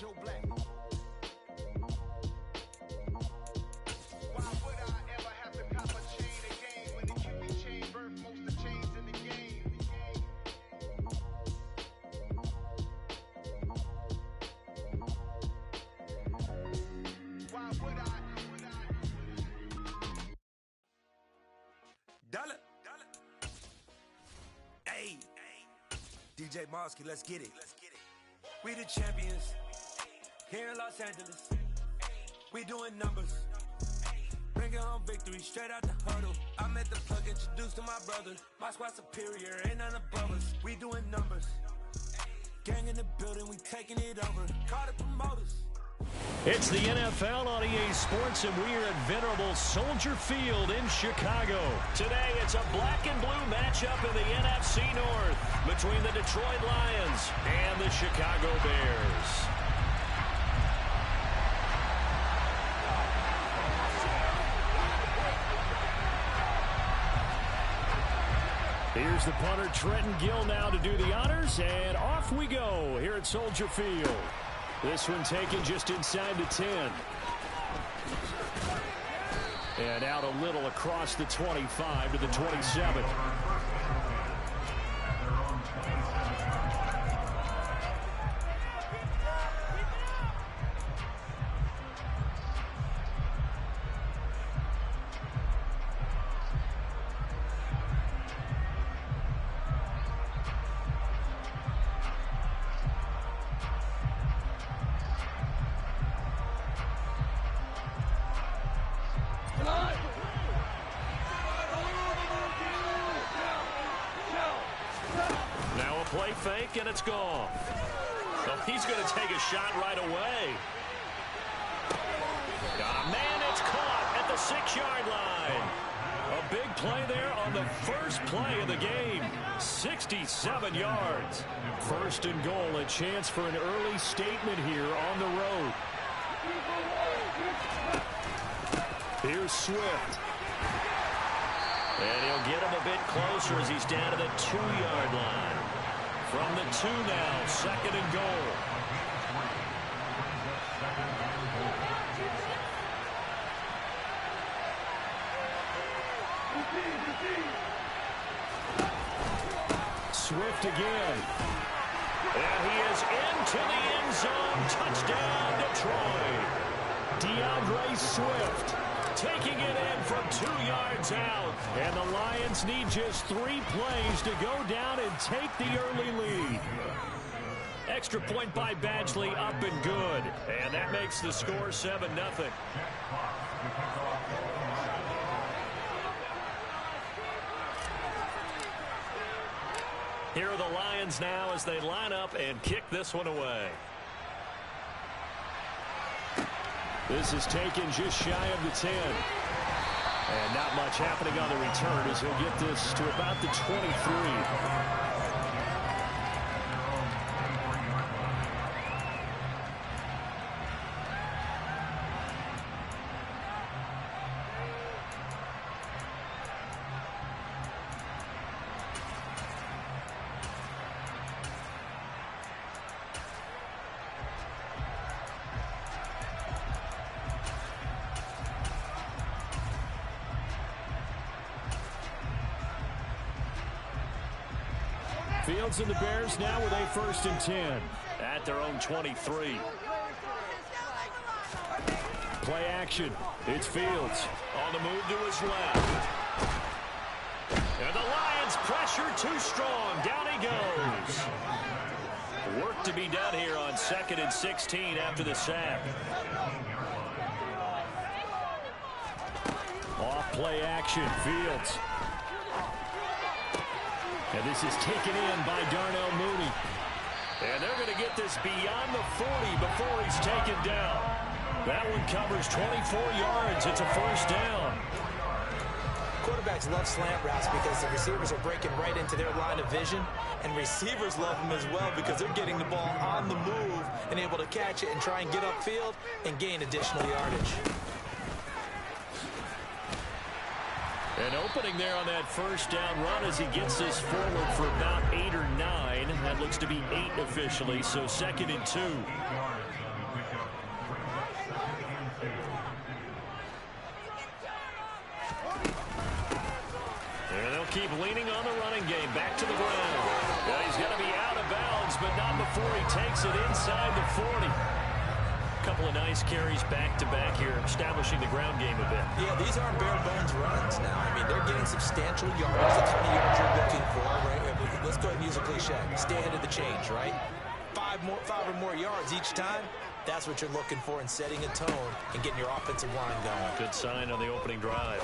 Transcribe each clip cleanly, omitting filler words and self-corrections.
Joe Black. Why would I ever have to cop a chain again when the Cupid chain birthed most of chains in the game? Why would I? Dollar. Hey, DJ Mosky, let's get it. We the champions here in Los Angeles. We doing numbers, bringing home victory straight out the huddle. I'm at the plug, introduced to my brother. My squad superior, ain't none above us. We doing numbers, gang in the building, we taking it over. Call the promoters. It's the NFL on EA Sports, and we are at venerable Soldier Field in Chicago. Today, it's a black and blue matchup in the NFC North between the Detroit Lions and the Chicago Bears. Here's the punter, Trenton Gill, now to do the honors, and off we go here at Soldier Field. This one taken just inside the 10. And out a little across the 25 to the 27. Play fake, and it's gone. So he's going to take a shot right away. Got a man, it's caught at the 6-yard line. A big play there on the first play of the game. 67 yards. First and goal, a chance for an early statement here on the road. Here's Swift. And he'll get him a bit closer as he's down to the 2-yard line. From the 2 now, second and goal. Swift again. And he is into the end zone. Touchdown, Detroit. DeAndre Swift taking it in from 2 yards out. And the Lions need just 3 plays to go down and take the early lead. Extra point by Badgley, up and good. And that makes the score 7-0. Here are the Lions now as they line up and kick this one away. This is taken just shy of the 10. And not much happening on the return as he'll get this to about the 23. Fields and the Bears now with a 1st and 10 at their own 23. Play action. It's Fields on the move to his left. And the Lions pressure too strong. Down he goes. Work to be done here on 2nd and 16 after the sack. Off play action. Fields. And this is taken in by Darnell Mooney. And they're going to get this beyond the 40 before he's taken down. That one covers 24 yards. It's a 1st down. Quarterbacks love slant routes because the receivers are breaking right into their line of vision. And receivers love them as well because they're getting the ball on the move and able to catch it and try and get upfield and gain additional yardage. An opening there on that 1st down run as he gets this forward for about 8 or 9. That looks to be 8 officially, so 2nd and 2. And they'll keep leaning on the running game. Back to the ground. He's going to be out of bounds, but not before he takes it inside the 40. A couple of nice carries back-to-back here, establishing the ground game a bit. Yeah, these aren't bare-bones runs now. I mean, they're getting substantial yards, the kind of yards you're looking for, right? Let's go ahead and use a cliche. Stay ahead of the change, right? Five or more yards each time. That's what you're looking for in setting a tone and getting your offensive line going. Good sign on the opening drive.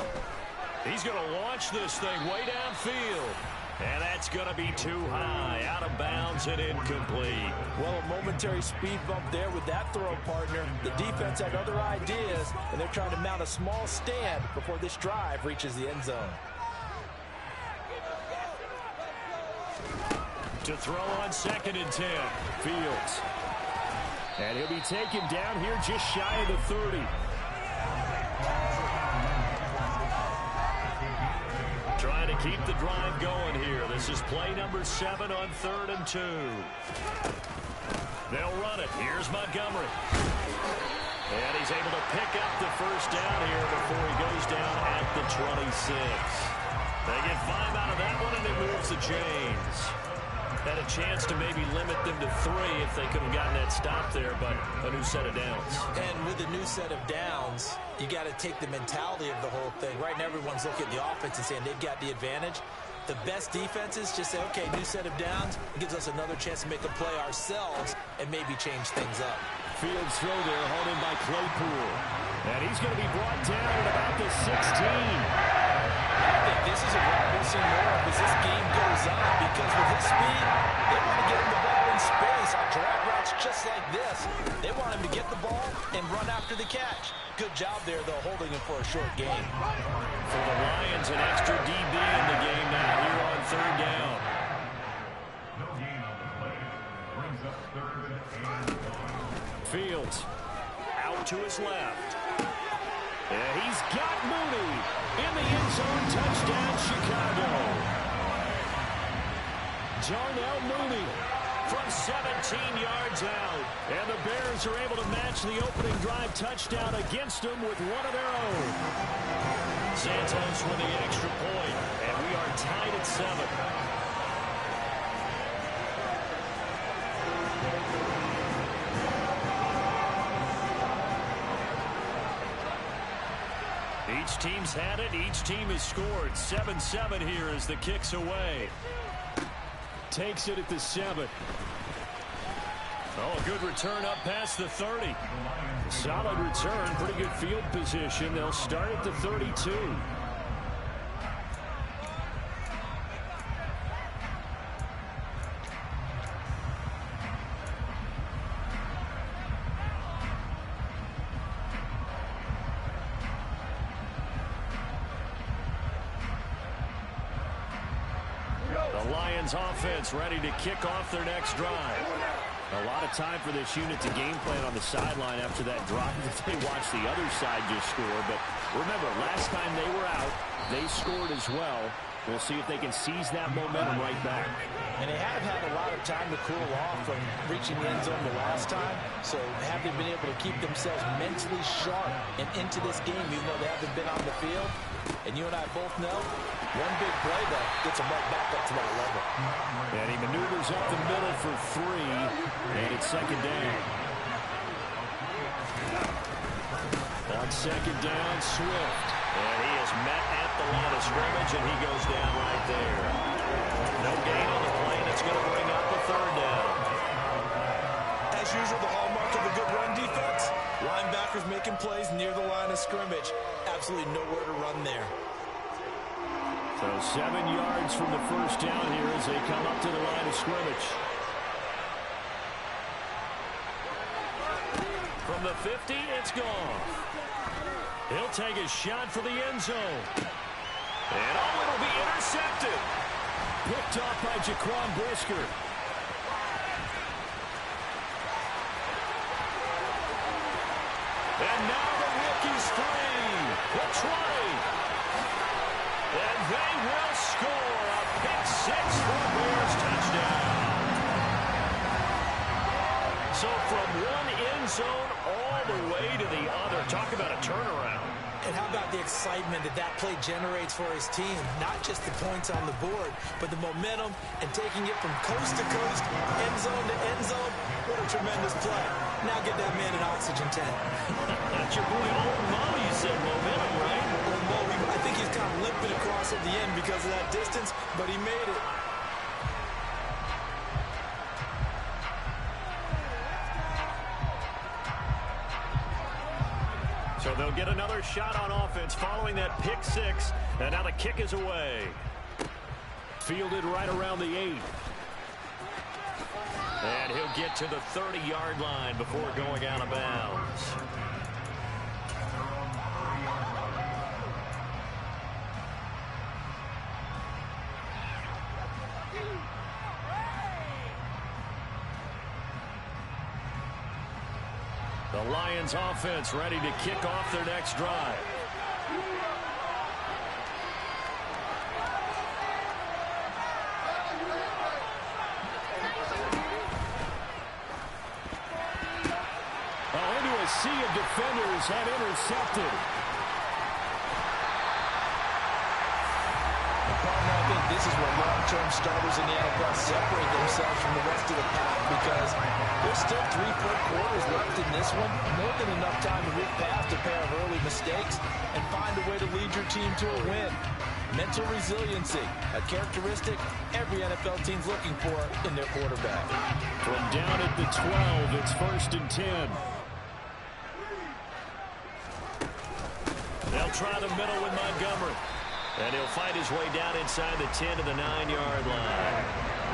He's going to launch this thing way downfield. And that's going to be too high, out of bounds and incomplete. Well, a momentary speed bump there with that throw, partner. The defense had other ideas, and they're trying to mount a small stand before this drive reaches the end zone. To throw on 2nd and 10, Fields. And he'll be taken down here just shy of the 30. Trying to keep the drive going here. This is play number 7 on 3rd and 2. They'll run it. Here's Montgomery. And he's able to pick up the first down here before he goes down at the 26. They get 5 out of that one, and it moves the chains. Had a chance to maybe limit them to 3 if they could have gotten that stop there, but a new set of downs. And with a new set of downs, you got to take the mentality of the whole thing. Right now, everyone's looking at the offense and saying they've got the advantage. The best defenses just say, okay, new set of downs. It gives us another chance to make a play ourselves and maybe change things up. Fields throw there, hauled in by Claypool. And he's going to be brought down at about the 16. I think this is a drive we'll see more of as this game goes on, because with his speed, they want to get him the ball in space on drag routes just like this. They want him to get the ball and run after the catch. Good job there, though, holding him for a short gain. For the Lions, an extra DB in the game now here on 3rd down. Fields out to his left. And he's got Mooney in the end zone. Touchdown, Chicago. Darnell Mooney from 17 yards out. And the Bears are able to match the opening drive touchdown against them with one of their own. Santos with the extra point, and we are tied at 7. Each team's had it. Each team has scored. 7-7 here as the kick's away. Takes it at the 7. Oh, a good return up past the 30. Solid return. Pretty good field position. They'll start at the 32. The Lions offense ready to kick off their next drive. A lot of time for this unit to game plan on the sideline after that drive that they watched the other side just score. But remember, last time they were out, they scored as well. We'll see if they can seize that momentum right back. And they have had a lot of time to cool off from reaching the end zone the last time. So have they been able to keep themselves mentally sharp and into this game, even though they haven't been on the field? And you and I both know, one big play, though, gets them right back up to that level. And he maneuvers up the middle for 3, and it's 2nd down. On 2nd down, Swift. And he is met at the line of scrimmage, and he goes down right there. No gain on the play, and it's going to bring up a 3rd down. As usual, the hallmark of a good run defense, linebackers making plays near the line of scrimmage. Absolutely nowhere to run there. So 7 yards from the first down here as they come up to the line of scrimmage. From the 50, it's gone. He'll take a shot for the end zone. And oh, it'll be intercepted. Picked off by Jaquan Brisker. And now the rookie's free. The 20. And they will score a pick-6 for a Bears touchdown. So from one end zone all the way to the Talk about a turnaround. And how about the excitement that that play generates for his team? Not just the points on the board, but the momentum and taking it from coast to coast, end zone to end zone. What a tremendous play. Now get that man an oxygen tank. That's your boy Old Mo. You said momentum, right? Old Mo, I think he's kind of limping across at the end because of that distance, but he made it. So they'll get another shot on offense following that pick six. And now the kick is away. Fielded right around the 8. And he'll get to the 30-yard line before going out of bounds. The Lions offense ready to kick off their next drive. Into a sea of defenders have intercepted. I think this is where long-term starters in the NFL separate themselves from the rest of the pack because there's still 3 full quarters left in this one. More than enough time to move past a pair of early mistakes and find a way to lead your team to a win. Mental resiliency, a characteristic every NFL team's looking for in their quarterback. From down at the 12, it's 1st and 10. They'll try the middle with Montgomery. And he'll fight his way down inside the 10 to the 9-yard line.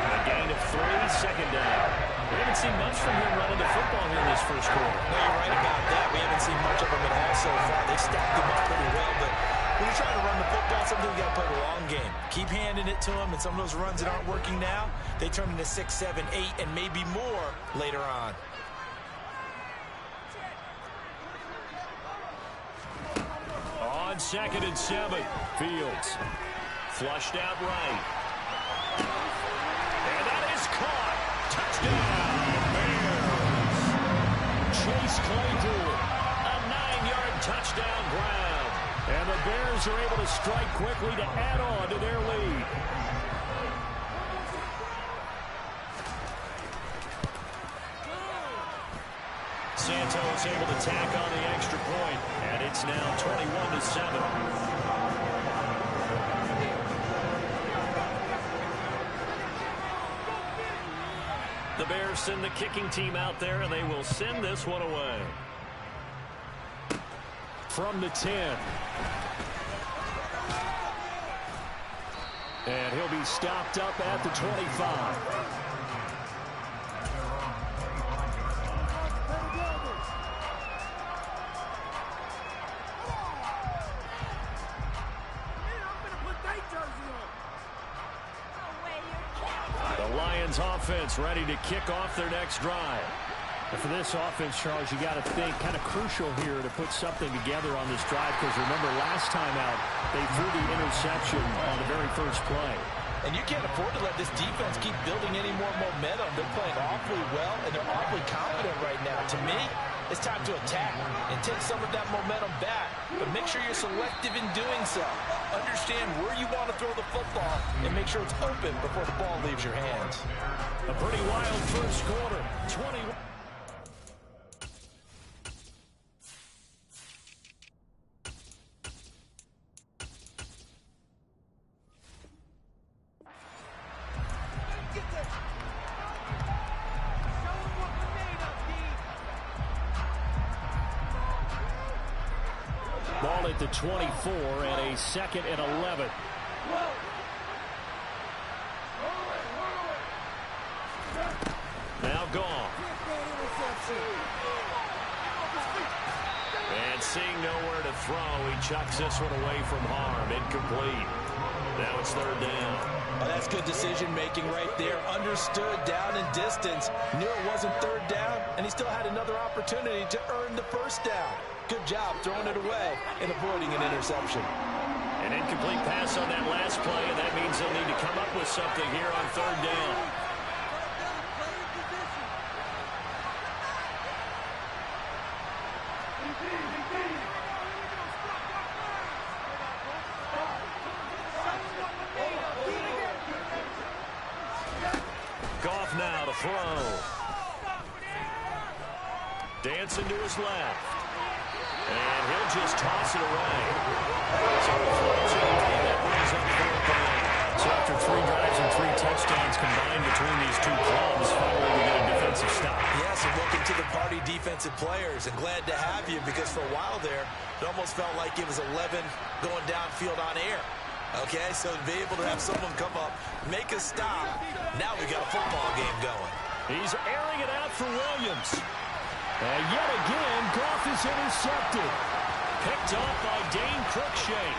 A gain of 3, 2nd down. We haven't seen much from him running the football here in this first quarter. No, you're right about that. We haven't seen much of him at all so far. They stacked him up pretty well, but when you're trying to run the football, sometimes you got to play the long game. Keep handing it to him, and some of those runs that aren't working now, they turn into 6, 7, 8, and maybe more later on. On 2nd and 7, Fields flushed out right. And that is caught. Touchdown, Bears. Chase Claypool, a 9-yard touchdown grab. And the Bears are able to strike quickly to add on to their lead. Santos able to tack on the extra point, and it's now 21-7. The Bears send the kicking team out there, and they will send this one away. From the 10. And he'll be stopped up at the 25. Offense ready to kick off their next drive. And for this offense, Charles, you got to think kind of crucial here to put something together on this drive because remember last time out they threw the interception on the very first play. And you can't afford to let this defense keep building any more momentum. They're playing awfully well, and they're awfully confident right now. To me, it's time to attack and take some of that momentum back. But make sure you're selective in doing so. Understand where you want to throw the football and make sure it's open before the ball leaves your hands. A pretty wild first quarter. 21. Ball at the 24 and a 2nd and 11. Now gone. And seeing nowhere to throw, he chucks this one away from harm. Incomplete. Now it's 3rd down. Oh, that's good decision-making right there. Understood down and distance. Knew it wasn't 3rd down, and he still had another opportunity to earn the 1st down. Good job throwing it away and avoiding an interception. An incomplete pass on that last play, and that means they'll need to come up with something here on 3rd down. throw. Dancing to his left. And he'll just toss it away. So he throws it away. That brings up 4th down. So after 3 drives and 3 touchdowns combined between these two clubs, finally we get a defensive stop. Yes, and welcome to the party, defensive players. And glad to have you, because for a while there, it almost felt like it was 11 going downfield on air. Okay, so to be able to have someone come up, make a stop, now we got a football game going. He's airing it out for Williams. And yet again, Goff is intercepted. Picked off by Dane Cruikshank.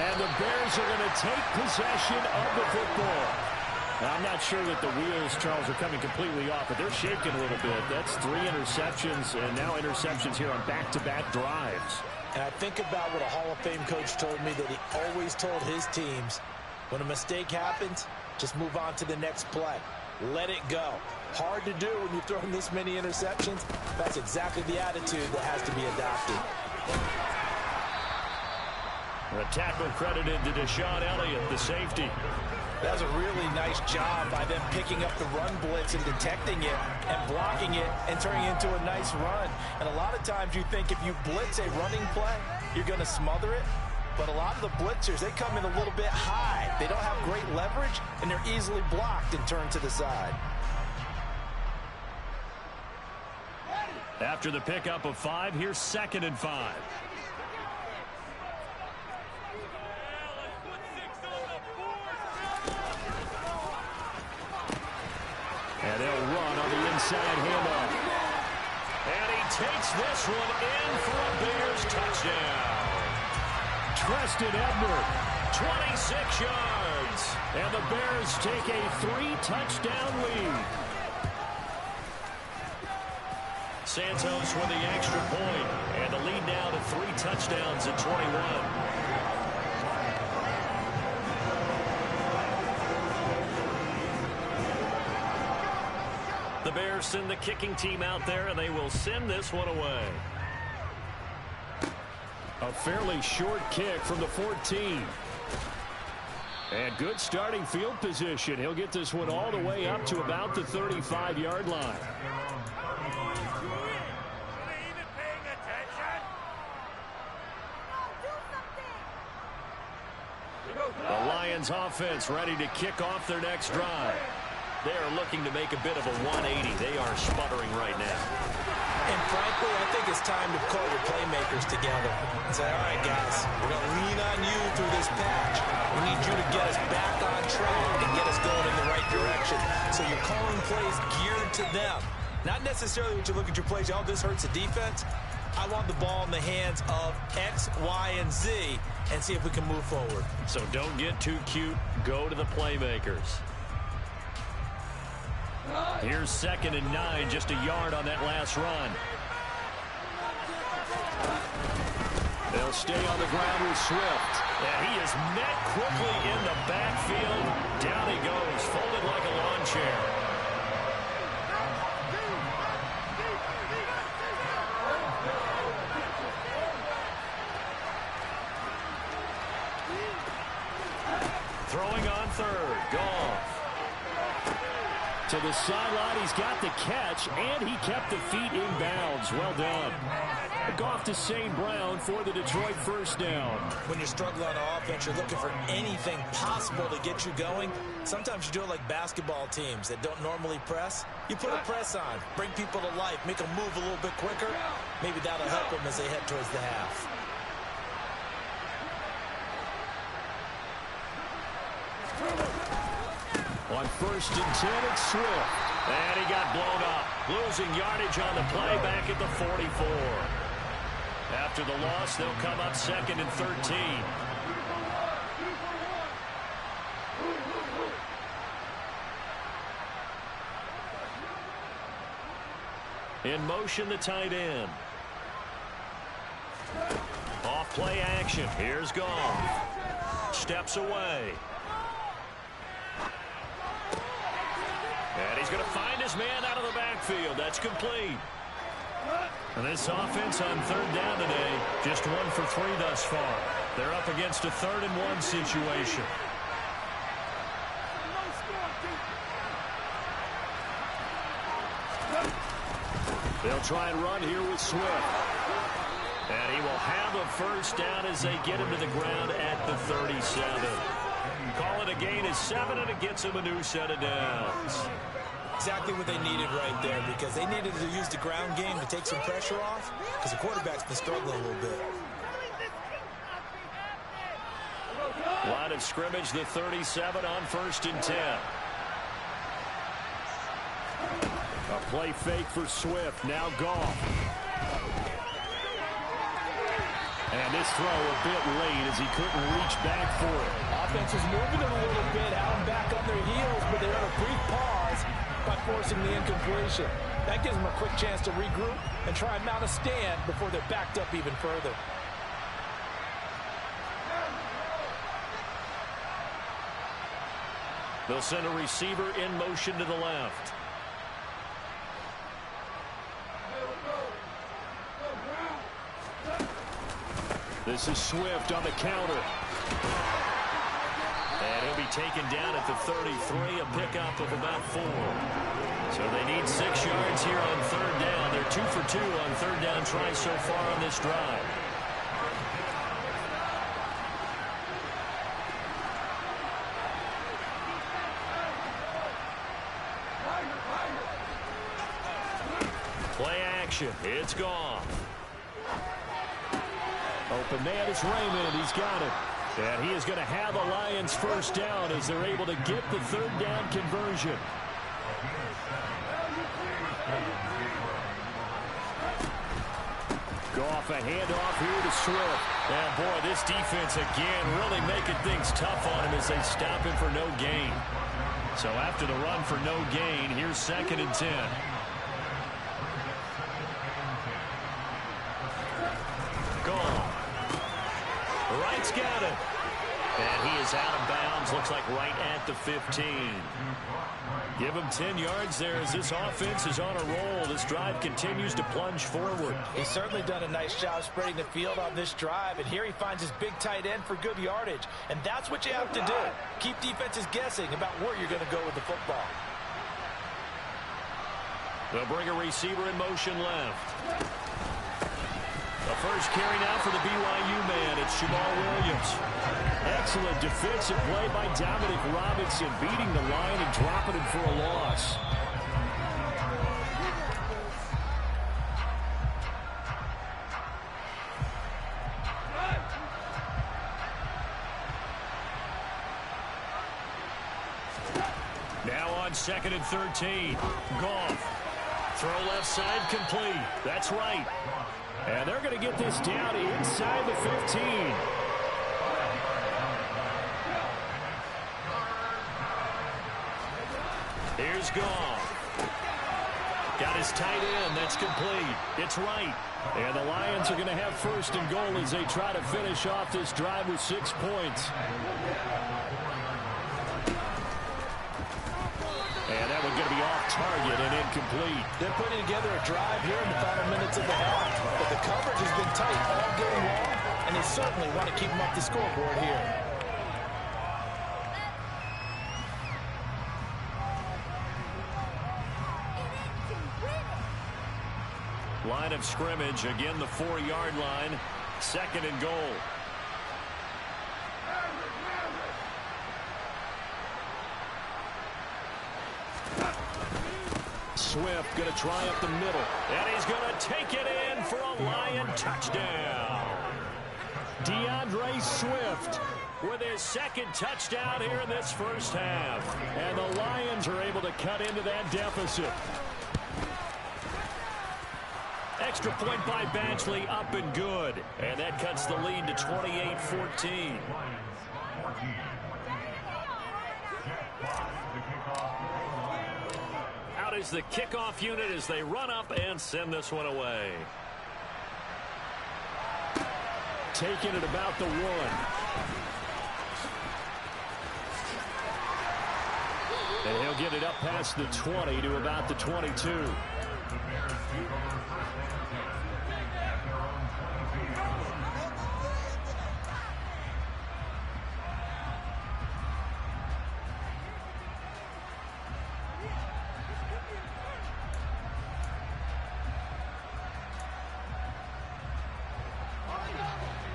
And the Bears are going to take possession of the football. Now, I'm not sure that the wheels, Charles, are coming completely off, but they're shaking a little bit. That's 3 interceptions, and now interceptions here on back-to-back drives. And I think about what a Hall of Fame coach told me, that he always told his teams, when a mistake happens, just move on to the next play. Let it go. Hard to do when you're throwing this many interceptions. That's exactly the attitude that has to be adopted. The tackle credited to Deshaun Elliott, the safety. That was a really nice job by them picking up the run blitz and detecting it and blocking it and turning it into a nice run. And a lot of times you think if you blitz a running play, you're going to smother it. But a lot of the blitzers, they come in a little bit high. They don't have great leverage, and they're easily blocked and turned to the side. After the pickup of 5, here's 2nd and 5. And they'll run on the inside handoff. And he takes this one in for a Bears touchdown. Treston Ebner, 26 yards. And the Bears take a 3-touchdown lead. Santos with the extra point. And the lead now to 3 touchdowns at 21. The Bears send the kicking team out there, and they will send this one away. A fairly short kick from the 14. And good starting field position. He'll get this one all the way up to about the 35-yard line. The Lions offense ready to kick off their next drive. They are looking to make a bit of a 180. They are sputtering right now. And frankly, I think it's time to call your playmakers together and say, all right, guys, we're going to lean on you through this patch. We need you to get us back on track and get us going in the right direction. So you're calling plays geared to them. Not necessarily when you look at your plays, oh, this hurts the defense. I want the ball in the hands of X, Y, and Z and see if we can move forward. So don't get too cute. Go to the playmakers. Here's 2nd and 9, just a yard on that last run. They'll stay on the ground with Swift. And he is met quickly in the backfield. Down he goes, folded like a lawn chair. Throwing on 3rd, Goff. To the sideline, he's got the catch, and he kept the feet in bounds. Well done. Goff to St. Brown for the Detroit first down. When you're struggling on offense, you're looking for anything possible to get you going. Sometimes you do it like basketball teams that don't normally press. You put a press on, bring people to life, make them move a little bit quicker. Maybe that'll help them as they head towards the half. On 1st and 10, it's Swift. And he got blown up. Losing yardage on the play back at the 44. After the loss, they'll come up 2nd and 13. In motion, the tight end. Off play action. Here's Goff. Steps away. And he's going to find his man out of the backfield. That's complete. And this offense on 3rd down today, just 1 for 3 thus far. They're up against a 3rd and 1 situation. They'll try and run here with Swift. And he will have a first down as they get him to the ground at the 37. Call it a gain of 7, and it gets him a new set of downs. Exactly what they needed right there, because they needed to use the ground game to take some pressure off, because the quarterback's been struggling a little bit. Line of scrimmage, the 37 on 1st and 10. A play fake for Swift. Now Goff. And this throw a bit late as he couldn't reach back for it. Offense was moving them a little bit, had them back on their heels, but they had a brief pause by forcing the incompletion. That gives them a quick chance to regroup and try and mount a stand before they're backed up even further. They'll send a receiver in motion to the left. This is Swift on the counter. And he'll be taken down at the 33, a pickup of about 4. So they need 6 yards here on 3rd down. They're 2 for 2 on 3rd down tries so far on this drive. Play action. It's gone. Open man is Raymond. He's got it. And he is going to have a Lions first down as they're able to get the 3rd down conversion. Goff a handoff here to Swift. And boy, this defense again really making things tough on him as they stop him for no gain. So after the run for no gain, here's 2nd and 10. Gone. Wright's got it. And he is out of bounds. Looks like right at the 15. Give him 10 yards there as this offense is on a roll. This drive continues to plunge forward. He's certainly done a nice job spreading the field on this drive, and here he finds his big tight end for good yardage. And that's what you have to do. Keep defenses guessing about where you're going to go with the football. They'll bring a receiver in motion left. The first carry now for the BYU man. It's Jamal Williams. Excellent defensive play by Dominic Robinson, beating the line and dropping him for a loss. Now on 2nd and 13. Goff. Throw left side complete. That's right. And they're going to get this down inside the 15. Here's Goff. Got his tight end. That's complete. It's right. And the Lions are going to have 1st and goal as they try to finish off this drive with 6 points. And that one's going to be off target and incomplete. They're putting together a drive here in the final minutes of the half. But the coverage has been tight all game long, and they certainly want to keep them up the scoreboard here. Line of scrimmage, again the 4-yard line. 2nd and goal. Swift going to try up the middle. And he's going to take it in for a Lion touchdown. DeAndre Swift with his 2nd touchdown here in this first half. And the Lions are able to cut into that deficit. Extra point by Badgley, up and good. And that cuts the lead to 28-14. Out is the kickoff unit as they run up and send this one away. Taking it about the 1. And he'll get it up past the 20 to about the 22.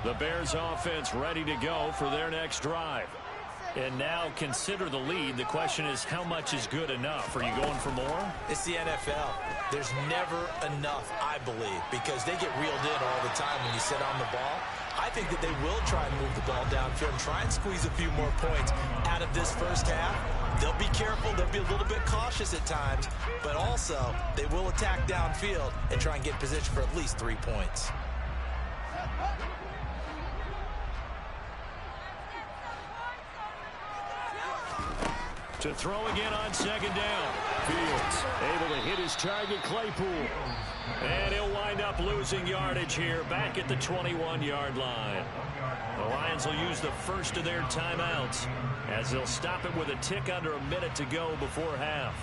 The Bears offense ready to go for their next drive. And now consider the lead. The question is, how much is good enough? Are you going for more? It's the NFL. There's never enough, I believe, because they get reeled in all the time when you sit on the ball. I think that they will try and move the ball downfield and try and squeeze a few more points out of this first half. They'll be careful. They'll be a little bit cautious at times, but also they will attack downfield and try and get position for at least 3 points. To throw again on second down. Fields able to hit his target, Claypool. And he'll wind up losing yardage here back at the 21-yard line. The Lions will use the first of their timeouts as they'll stop it with a tick under a minute to go before half.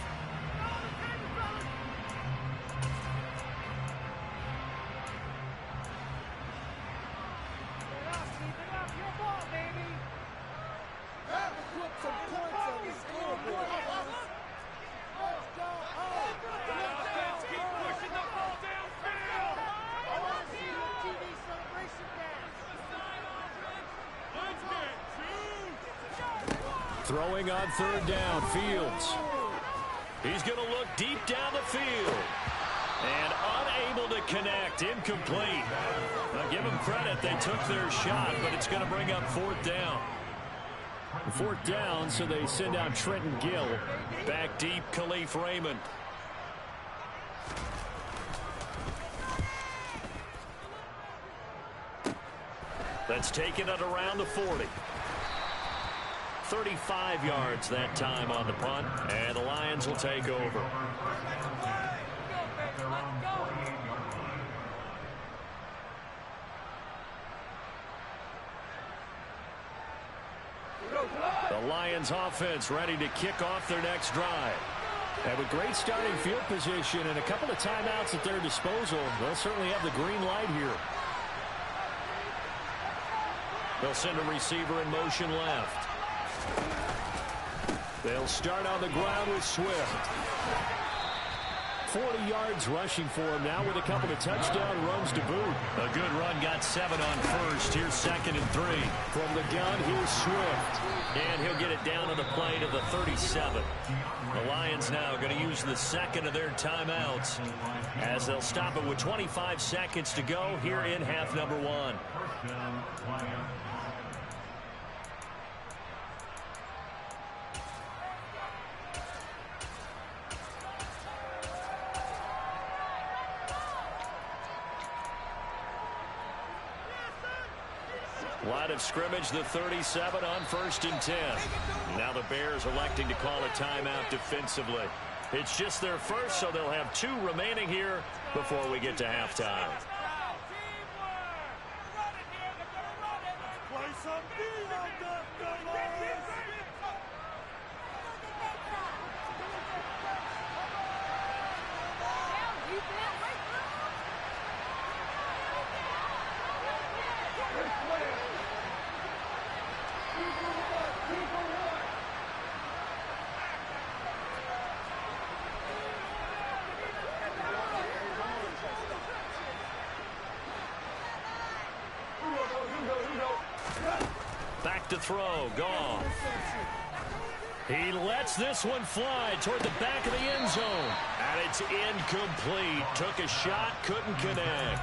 Throwing on third down, Fields. He's going to look deep down the field. And unable to connect, incomplete. Now give them credit, they took their shot, but it's going to bring up fourth down. Fourth down, so they send out Trenton Gill. Back deep, Khalif Raymond. That's taken at around the 40. 35 yards that time on the punt, and the Lions will take over. The Lions offense ready to kick off their next drive. And with great starting field position and a couple of timeouts at their disposal, they'll certainly have the green light here. They'll send a receiver in motion left. They'll start on the ground with Swift. 40 yards rushing for him now with a couple of touchdown runs to boot. A good run, got 7 on first. Here's 2nd and 3. From the gun, here's Swift. And he'll get it down to the plate of the 37. The Lions now going to use the second of their timeouts as they'll stop it with 25 seconds to go here in half number 1. Line of scrimmage, the 37 on 1st and 10. Now the Bears electing to call a timeout defensively. It's just their first, so they'll have 2 remaining here before we get to halftime. Back to throw, Goff. He lets this one fly toward the back of the end zone. And it's incomplete. Took a shot, couldn't connect.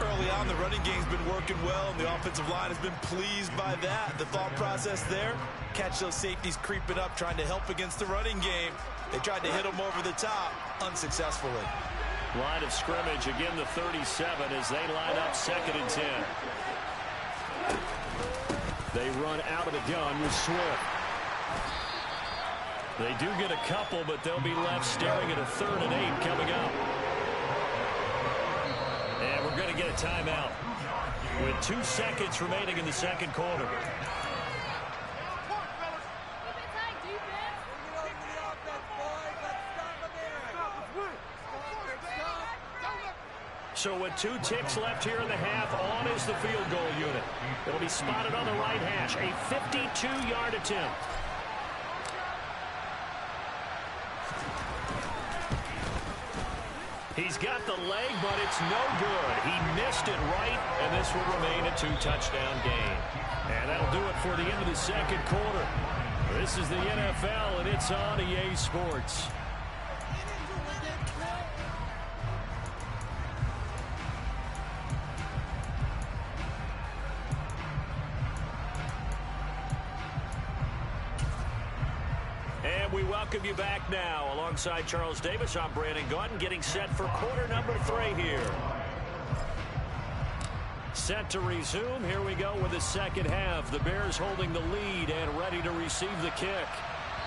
Early on, the running game's been working well, and the offensive line has been pleased by that. The thought process there, catch those safeties creeping up, trying to help against the running game. They tried to hit them over the top, unsuccessfully. Line of scrimmage, again the 37 as they line up 2nd and 10. They run out of the gun with Swift. They do get a couple, but they'll be left staring at a 3rd and 8 coming up. And we're going to get a timeout with 2 seconds remaining in the second quarter. So with 2 ticks left here in the half, on is the field goal unit. It'll be spotted on the right hash, a 52-yard attempt. He's got the leg, but it's no good. He missed it right, and this will remain a 2-touchdown game. And that'll do it for the end of the second quarter. This is the NFL, and it's on EA Sports. And we welcome you back now. Alongside Charles Davis, I'm Brandon Gaudin, getting set for quarter number 3 here. Set to resume. Here we go with the second half. The Bears holding the lead and ready to receive the kick.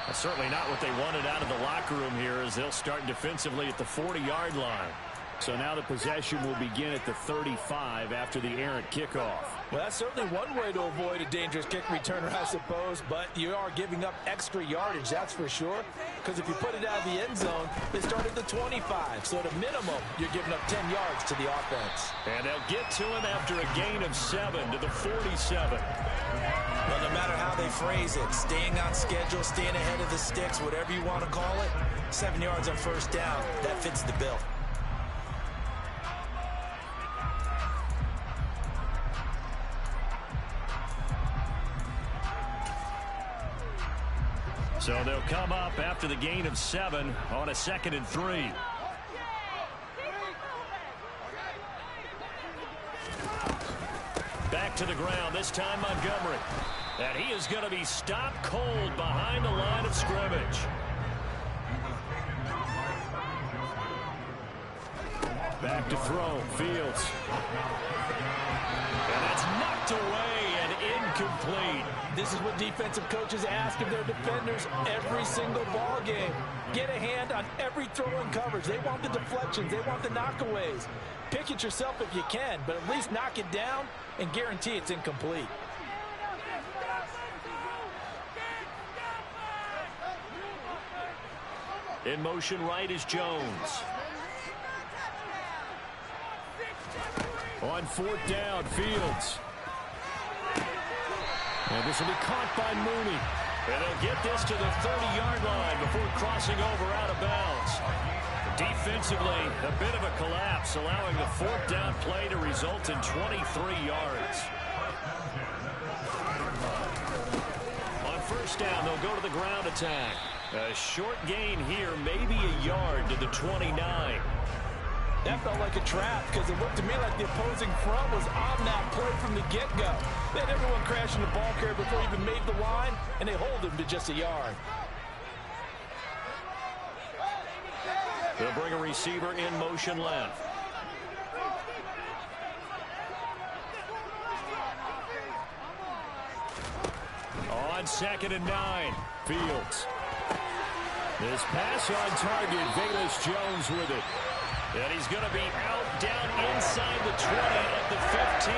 That's certainly not what they wanted out of the locker room here, as they'll start defensively at the 40-yard line. So now the possession will begin at the 35 after the errant kickoff. Well, that's certainly one way to avoid a dangerous kick returner, I suppose, but you are giving up extra yardage, that's for sure, because if you put it out of the end zone, they start at the 25, so at a minimum, you're giving up 10 yards to the offense. And they'll get to him after a gain of 7 to the 47. Well, no matter how they phrase it, staying on schedule, staying ahead of the sticks, whatever you want to call it, 7 yards on first down, that fits the bill. So they'll come up after the gain of 7 on a 2nd and 3. Back to the ground, this time Montgomery. And he is going to be stopped cold behind the line of scrimmage. Back to throw, Fields. And that's knocked away and incomplete. This is what defensive coaches ask of their defenders every single ball game. Get a hand on every throw and coverage. They want the deflections. They want the knockaways. Pick it yourself if you can, but at least knock it down and guarantee it's incomplete. In motion right is Jones. On 4th down, Fields. And this will be caught by Mooney. And they'll get this to the 30-yard line before crossing over out of bounds. Defensively, a bit of a collapse, allowing the 4th down play to result in 23 yards. On first down, they'll go to the ground attack. A short gain here, maybe a yard to the 29. That felt like a trap because it looked to me like the opposing front was on that play from the get-go. They had everyone crashing the ball carrier before he even made the line, and they hold him to just a yard. They'll bring a receiver in motion left. On 2nd and 9, Fields. This pass on target, Velus Jones with it. And he's going to be out down inside the 20 at the 15.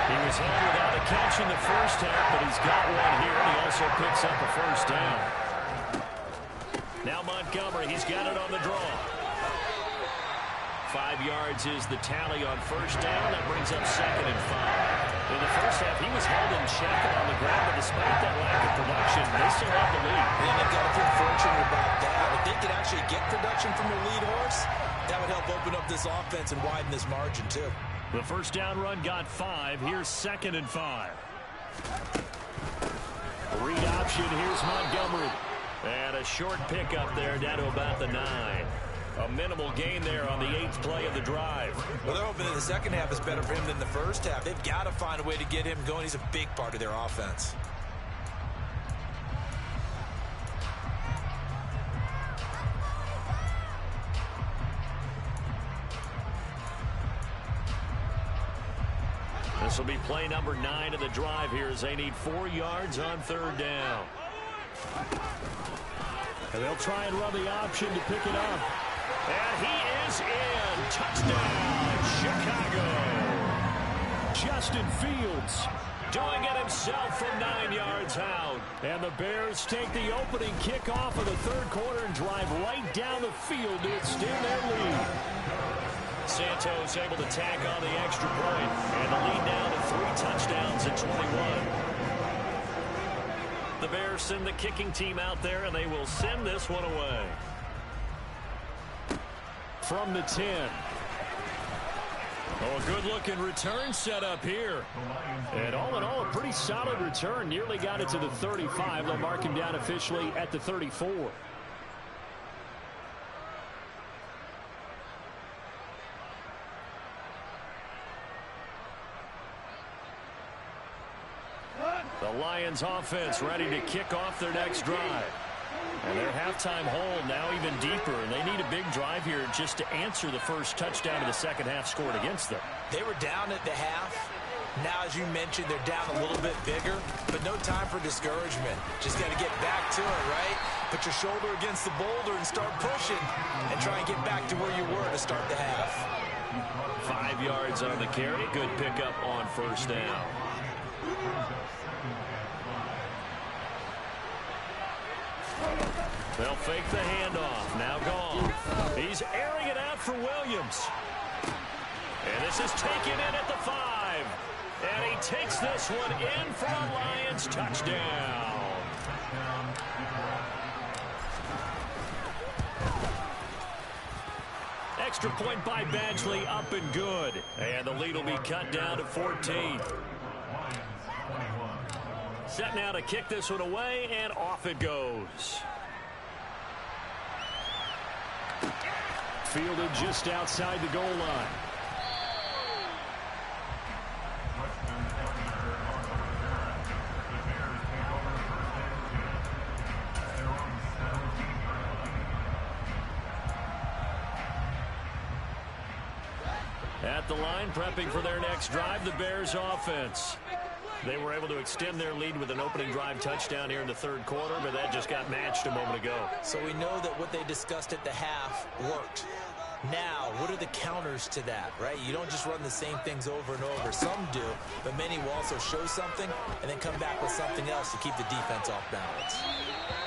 He was held without a catch in the first half, but he's got one here, and he also picks up a first down. Now Montgomery, he's got it on the draw. 5 yards is the tally on first down. That brings up 2nd and 5. In the first half, he was held in check on the ground, but despite that lack of production, they still have the lead. And they've got to feel fortunate about that. If they could actually get production from their lead horse, that would help open up this offense and widen this margin, too. The first down run got 5. Here's 2nd and 5. Read option. Here's Montgomery. And a short pickup there down to about the 9. A minimal gain there on the 8th play of the drive. Well, they're hoping that the second half is better for him than the first half. They've got to find a way to get him going. He's a big part of their offense. This will be play number 9 of the drive here as they need 4 yards on 3rd down. And they'll try and run the option to pick it up. And he is in. Touchdown, Chicago. Justin Fields doing it himself from 9 yards out. And the Bears take the opening kickoff of the 3rd quarter and drive right down the field to extend their lead. Santos able to tack on the extra point, and the lead now to 3 touchdowns at 21. The Bears send the kicking team out there, and they will send this one away. from the 10. Oh, a good-looking return set up here. And all in all, a pretty solid return. Nearly got it to the 35. They'll mark him down officially at the 34. The Lions offense ready to kick off their next drive. And their halftime hold now even deeper, and they need a big drive here just to answer the first touchdown of the second half scored against them. They were down at the half. Now, as you mentioned, they're down a little bit bigger, but no time for discouragement. Just got to get back to it, right? Put your shoulder against the boulder and start pushing and try and get back to where you were to start the half. 5 yards on the carry. Good pickup on first down. They'll fake the handoff. Now gone. He's airing it out for Williams. And this is taken in at the 5. And he takes this one in for a Lions touchdown. Extra point by Badgley, up and good. And the lead will be cut down to 14. Set now to kick this one away, and off it goes. Fielded just outside the goal line. At the line, prepping for their next drive, the Bears offense. They were able to extend their lead with an opening drive touchdown here in the third quarter, but that just got matched a moment ago. So we know that what they discussed at the half worked. Now, what are the counters to that, right? You don't just run the same things over and over. Some do, but many will also show something and then come back with something else to keep the defense off balance.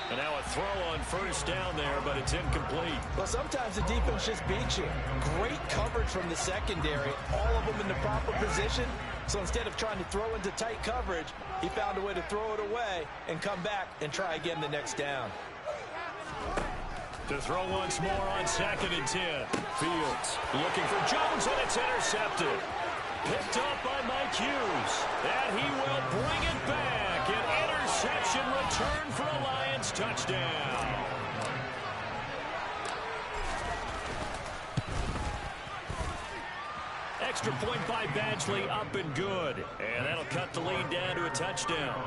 And now a throw on first down there, but it's incomplete. Well, sometimes the defense just beats you. Great coverage from the secondary, all of them in the proper position. So instead of trying to throw into tight coverage, he found a way to throw it away and come back and try again the next down. To throw once more on 2nd and 10. Fields looking for Jones, and it's intercepted. Picked up by Mike Hughes. And he will bring it back. An interception return for a Lions touchdown. Extra point by Badgley, up and good. And that'll cut the lead down to a touchdown.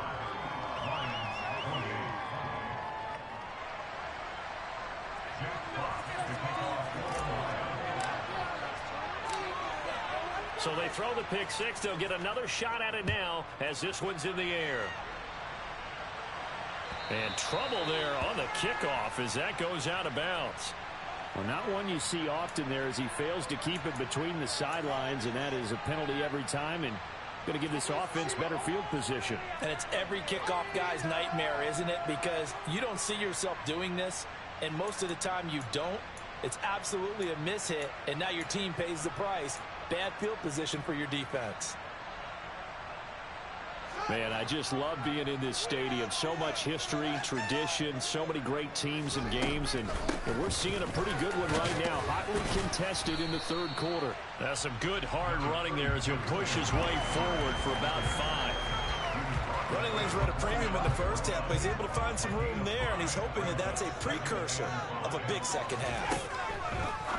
So they throw the pick six. They'll get another shot at it now as this one's in the air. And trouble there on the kickoff as that goes out of bounds. Well, not one you see often there as he fails to keep it between the sidelines, and that is a penalty every time and going to give this offense better field position. And it's every kickoff guy's nightmare, isn't it? Because you don't see yourself doing this, and most of the time you don't. It's absolutely a mishit, and now your team pays the price. Bad field position for your defense. Man, I just love being in this stadium. So much history, tradition, so many great teams and games, and we're seeing a pretty good one right now. Hotly contested in the third quarter. That's some good hard running there as he'll push his way forward for about 5. Running lanes were at a premium in the first half, but he's able to find some room there, and he's hoping that that's a precursor of a big second half.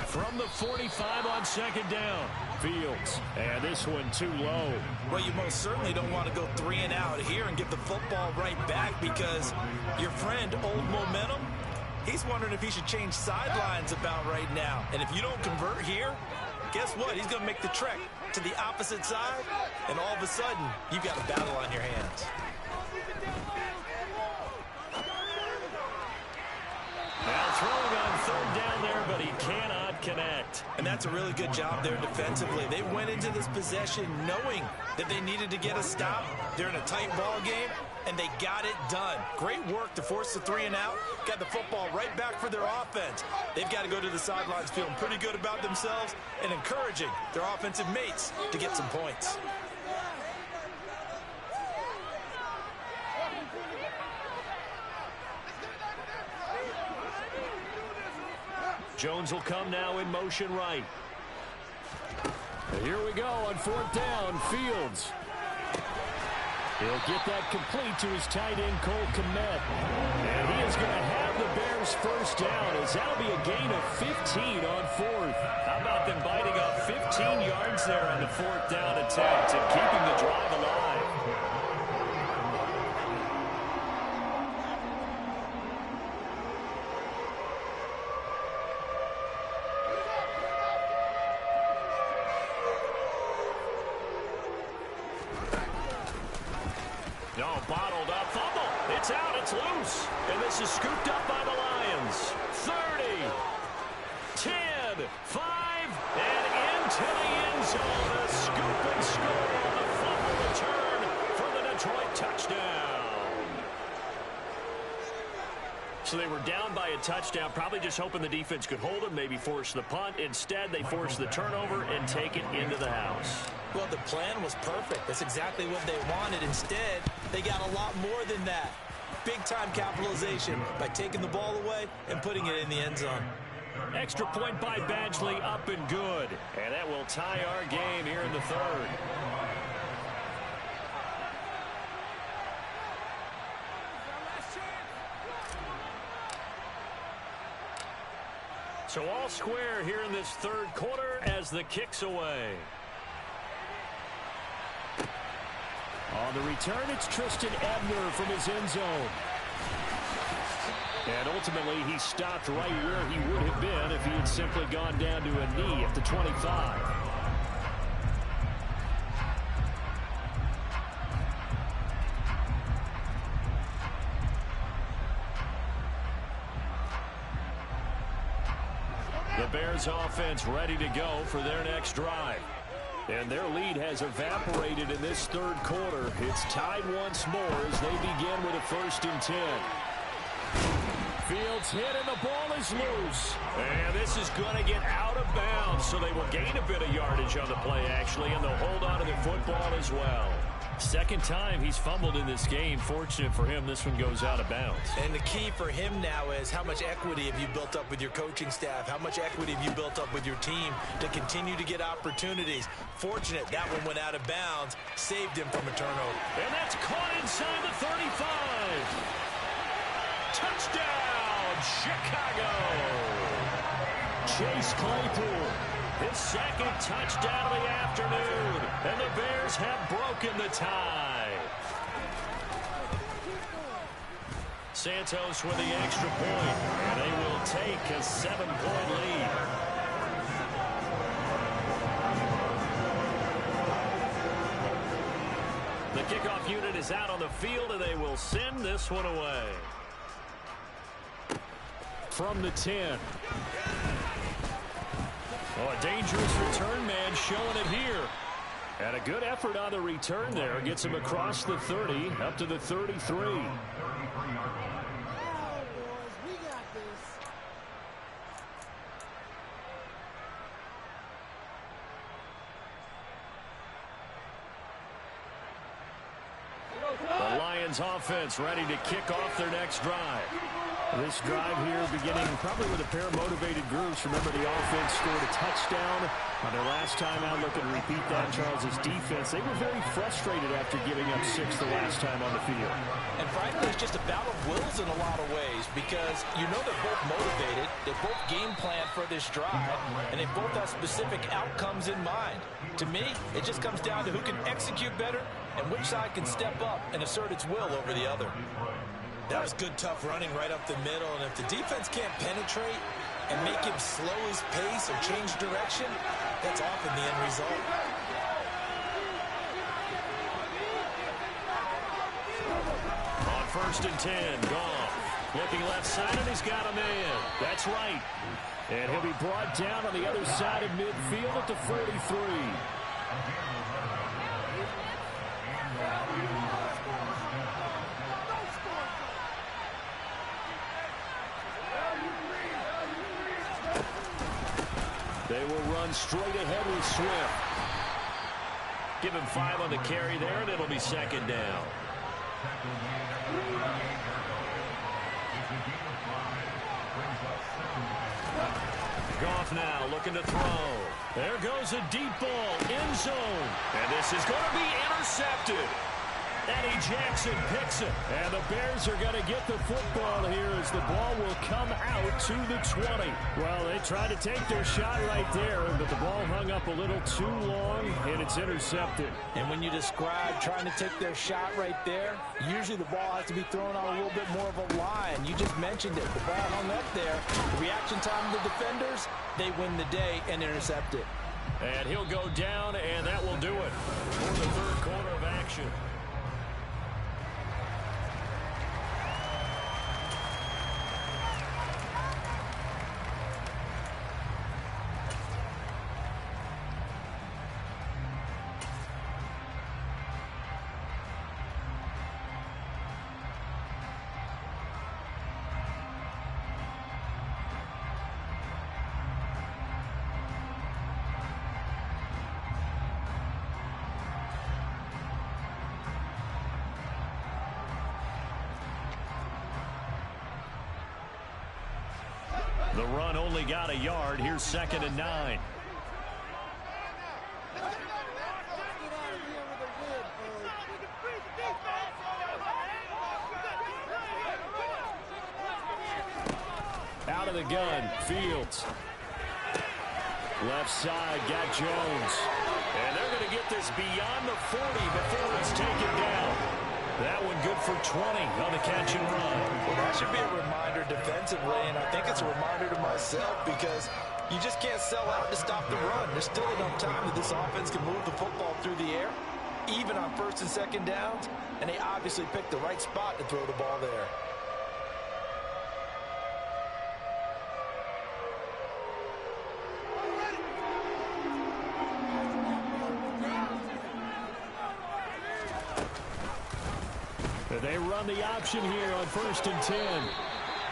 From the 45 on 2nd down. Fields, and this one too low. Well, you most certainly don't want to go 3 and out here and get the football right back because your friend, Old Momentum, he's wondering if he should change sidelines about right now. And if you don't convert here, guess what? He's going to make the trek to the opposite side, and all of a sudden, you've got a battle on your hands. Now throwing on 3rd down there, but he cannot connect. And that's a really good job there defensively. They went into this possession knowing that they needed to get a stop. They're in a tight ball game, and they got it done. Great work to force the 3 and out. Got the football right back for their offense. They've got to go to the sidelines feeling pretty good about themselves and encouraging their offensive mates to get some points. Jones will come now in motion right. And here we go on 4th down. Fields. He'll get that complete to his tight end, Cole Kmet. And he is going to have the Bears first down, as that'll be a gain of 15 on 4th. How about them biting up 15 yards there on the 4th down attempt and keeping the drive alive? No, bottled up, fumble. It's out, it's loose. And this is scooped up by the Lions. 30, 10, 5, and into the end zone. A scoop and score on the fumble return for the Detroit touchdown. So they were down by a touchdown, probably just hoping the defense could hold them, maybe force the punt. Instead, they force the turnover and take it into the house. Well, the plan was perfect. That's exactly what they wanted. Instead, they got a lot more than that. Big-time capitalization by taking the ball away and putting it in the end zone. Extra point by Badgley, up and good. And that will tie our game here in the 3rd. So all square here in this 3rd quarter as the kick's away. On the return, it's Tristan Ebner from his end zone. And ultimately, he stopped right where he would have been if he had simply gone down to a knee at the 25. The Bears offense ready to go for their next drive. And their lead has evaporated in this 3rd quarter. It's tied once more as they begin with a 1st and 10. Fields hit and the ball is loose. And this is going to get out of bounds, so they will gain a bit of yardage on the play, actually, and they'll hold on to the football as well. Second time he's fumbled in this game. Fortunate for him, this one goes out of bounds. And the key for him now is how much equity have you built up with your coaching staff? How much equity have you built up with your team to continue to get opportunities? Fortunate that one went out of bounds, saved him from a turnover. And that's caught inside the 35. Touchdown, Chicago. Chase Claypool, his 2nd touchdown of the afternoon, and the Bears have broken the tie. Santos with the extra point, and they will take a 7-point lead. The kickoff unit is out on the field, and they will send this one away. From the 10. Oh, a dangerous return man showing it here. And a good effort on the return there. Gets him across the 30, up to the 33. The Lions offense ready to kick off their next drive. This drive here beginning probably with a pair of motivated groups. Remember, the offense scored a touchdown on their last time out. Look and repeat that. Charles' defense, they were very frustrated after giving up 6 the last time on the field. And frankly, it's just a battle of wills in a lot of ways because you know they're both motivated. They both game plan for this drive, and they both have specific outcomes in mind. To me, it just comes down to who can execute better and which side can step up and assert its will over the other. That was good, tough running right up the middle, and if the defense can't penetrate and make him slow his pace or change direction, that's often the end result. On 1st and 10, Goff looking left side, and he's got a man. That's right. And he'll be brought down on the other side of midfield at the 43. They will run straight ahead with Swift. Give him 5 on the carry there, and it'll be 2nd down. Goff now looking to throw. There goes a deep ball, end zone. And this is going to be intercepted. Eddie Jackson picks it. And the Bears are going to get the football here as the ball will come out to the 20. Well, they tried to take their shot right there, but the ball hung up a little too long, and it's intercepted. And when you describe trying to take their shot right there, usually the ball has to be thrown on a little bit more of a line. You just mentioned it. The ball hung up there. The reaction time of the defenders, they win the day and intercept it. And he'll go down, and that will do it for the third quarter of action. The run only got a yard. Here's 2nd and 9. Out of the gun, Fields. Left side, got Jones. And they're going to get this beyond the 40 before it's taken down. That one good for 20 on the catch and run. Well, that should be a reminder defensively, and I think it's a reminder to myself because you just can't sell out to stop the run. There's still enough time that this offense can move the football through the air, even on 1st and 2nd downs, and they obviously picked the right spot to throw the ball there. They run the option here on 1st and 10.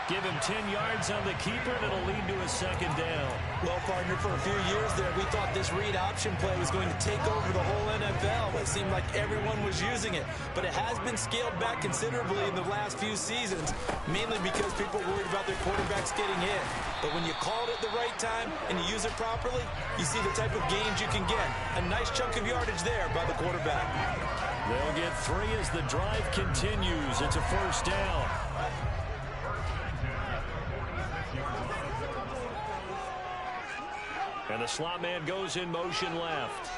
Give him 10 yards on the keeper, and it'll lead to a 2nd down. Well, partner, for a few years there, we thought this read option play was going to take over the whole NFL. It seemed like everyone was using it. But it has been scaled back considerably in the last few seasons, mainly because people worried about their quarterbacks getting hit. But when you call it at the right time and you use it properly, you see the type of gains you can get. A nice chunk of yardage there by the quarterback. They'll get 3 as the drive continues. It's a 1st down. And the slot man goes in motion left.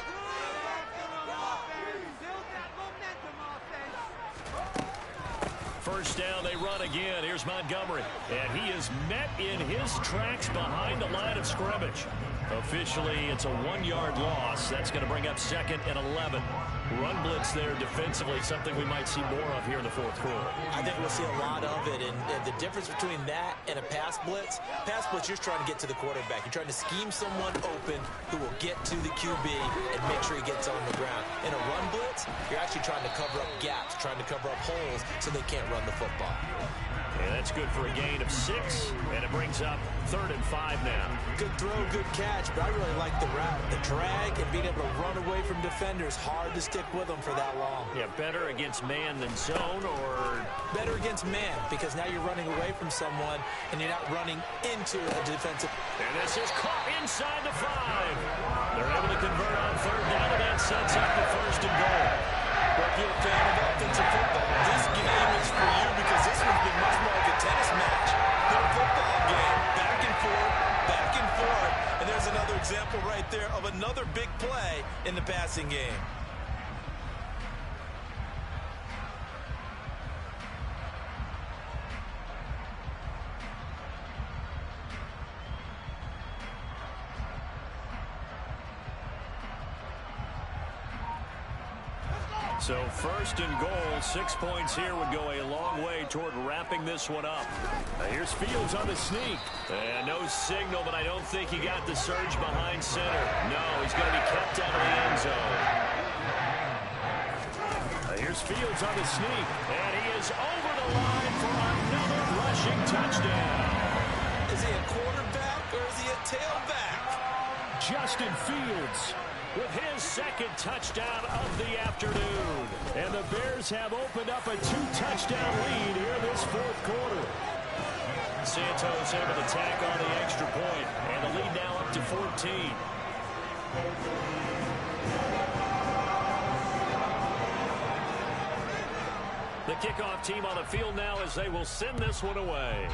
First down, they run again. Here's Montgomery. And he is met in his tracks behind the line of scrimmage. Officially, it's a 1-yard loss. That's going to bring up 2nd and 11. Run blitz there defensively, something we might see more of here in the 4th quarter. I think we'll see a lot of it, and the difference between that and a pass blitz, you're trying to get to the quarterback. You're trying to scheme someone open who will get to the QB and make sure he gets on the ground. In a run blitz, you're actually trying to cover up gaps, trying to cover up holes so they can't run the football. And that's good for a gain of 6, and it brings up 3rd and 5 now. Good throw, good catch, but I really like the route. The drag and being able to run away from defenders, hard to stick with them for that long. Yeah, better against man than zone, or better against man, because now you're running away from someone and you're not running into a defensive. And this is caught inside the 5. They're able to convert on 3rd down, and that sets up the 1st and goal. Well, if you're a fan of offensive football, this game is for you because this one's been much more like a tennis match than a football game. Back and forth, and there's another example right there of another big play in the passing game. So 1st and goal, 6 points here would go a long way toward wrapping this one up. Here's Fields on the sneak. And no signal, but I don't think he got the surge behind center. No, he's going to be kept out of the end zone. Here's Fields on the sneak. And he is over the line for another rushing touchdown. Is he a quarterback or is he a tailback? Justin Fields with his 2nd touchdown of the afternoon. And the Bears have opened up a 2-touchdown lead here this 4th quarter. Santos able to tack on the extra point, and the lead now back to 14. The kickoff team on the field now as they will send this one away.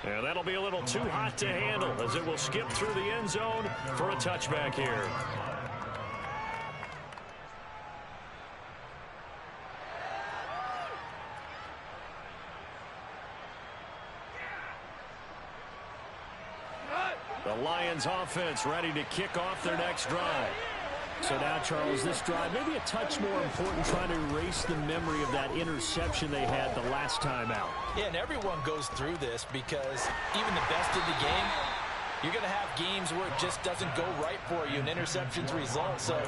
And that'll be a little too hot to handle as it will skip through the end zone for a touchback here. The Lions offense ready to kick off their next drive. So now, Charles, this drive maybe a touch more important, trying to erase the memory of that interception they had the last time out. Yeah, and everyone goes through this because even the best of the game, you're going to have games where it just doesn't go right for you and interceptions result. So,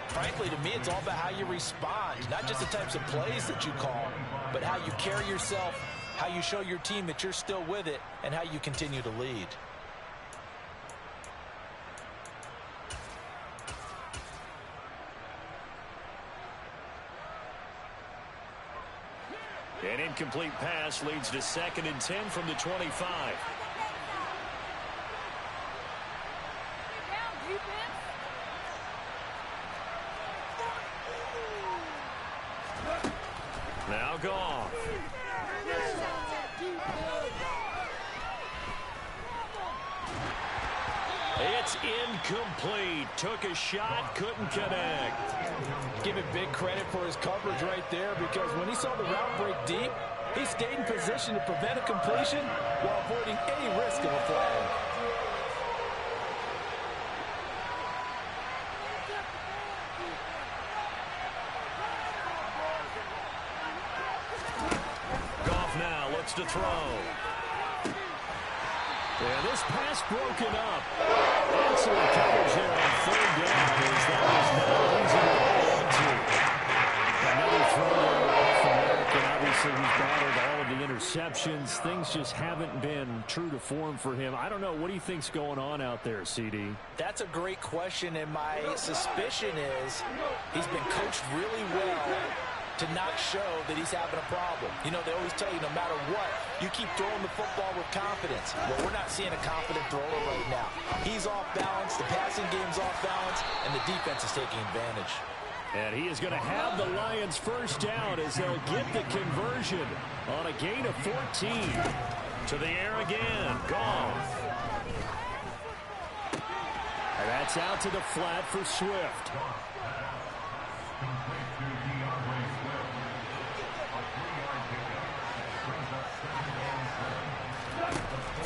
frankly, to me, it's all about how you respond, not just the types of plays that you call, but how you carry yourself, how you show your team that you're still with it, and how you continue to lead. An incomplete pass leads to 2nd and 10 from the 25. Now Goff. It's incomplete. Took a shot, couldn't connect. Give it big credit for his coverage right there, because when he saw the route break deep, he stayed in position to prevent a completion while avoiding any risk of a flag. Goff now looks to throw. Yeah, this pass broken up. Excellent coverage there on 3rd down, as that was not easy to hold on to. Another throw there off American. Obviously, he's battled all of the interceptions. Things just haven't been true to form for him. I don't know. What do you think's going on out there, CD? That's a great question, and my suspicion is he's been coached really well to not show that he's having a problem. You know, they always tell you no matter what, you keep throwing the football with confidence. Well, we're not seeing a confident thrower right now. He's off balance, the passing game's off balance, and the defense is taking advantage. And he is going to have the Lions first down as they'll get the conversion on a gain of 14. To the air again, Goff. And that's out to the flat for Swift.